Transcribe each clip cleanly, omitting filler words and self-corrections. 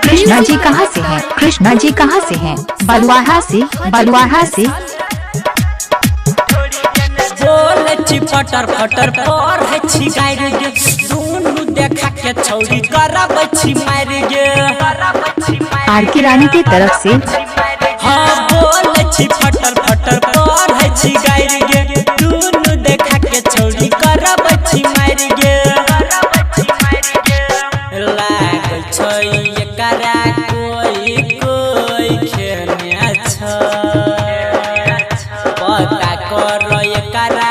कृष्णा जी कहाँ से हैं? कृष्णा जी कहाँ से हैं? बलुआहा से। बलुआहा से फटर फटर पर है छी गायर गे दुनु देखा के छौरी करब छी मार गे। आर के रानी के तरफ से हाँ बोल छी फटर फटर पर है छी गायर गे दुनु देखा के छौरी करब छी मार गे। लाग छै एकरा कोई कोई खेने छ पता कर एकरा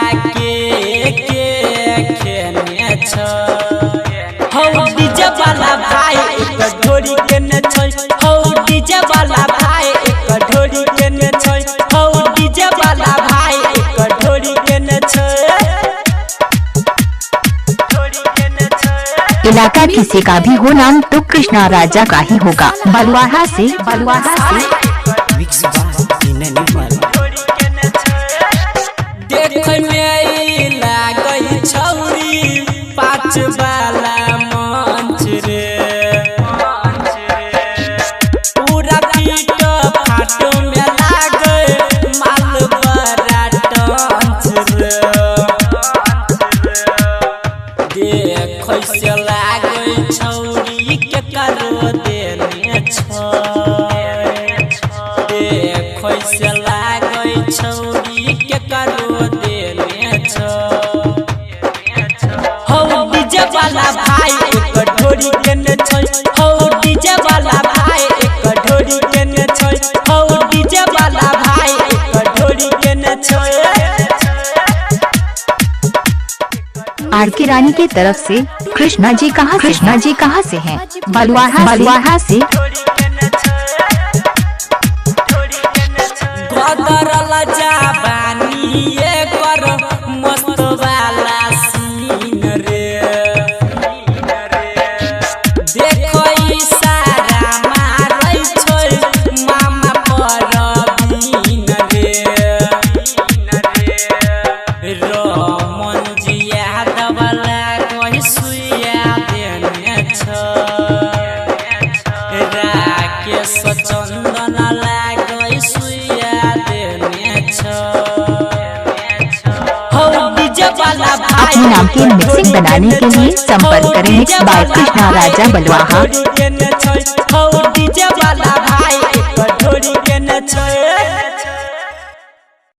हौ डीजे वाला भाई एक ढोरी के न छै। हौ डीजे वाला भाई एक ढोरी के न छै। हौ डीजे वाला भाई एक ढोरी के न छै। इलाका किसी का भी हो नाम तो कृष्णा राजा का ही होगा। बलुआहा से। बलुआहा से देख में लागई छौरी पाँच वाला मंच रे पूरा पीट फाटो में लागे माल बड़ा टंच रे। देख से लागे छौरी के करो देने छ। देख से लागे छौरी के करो देने छ। हौ डीजे वाला भाई एक ढोरी के न छै। हौ डीजे वाला भाई एक ढोरी के न छै। हौ डीजे वाला भाई एक ढोरी के न छै। आर के रानी के तरफ से कृष्णा जी कहाँ? कृष्णा जी कहाँ से हैं? बलुआहा। बलुआहा से गदरल जाबानी एकर मस्त वाला सीन रे। देखो इशारा मारै छै मामा परवीन रे। रमन जिया दबला कोई सुइया देने छ। राकेश चंदन लागै सुइया देने छ। हौ डीजे वाला भाई अपने नाम की मिक्सिंग बनाने के लिए संपर्क करें मिक्स बाय कृष्णा राजा बलुआहा। हौ डीजे वाला भाई एक ढोरी के न छै।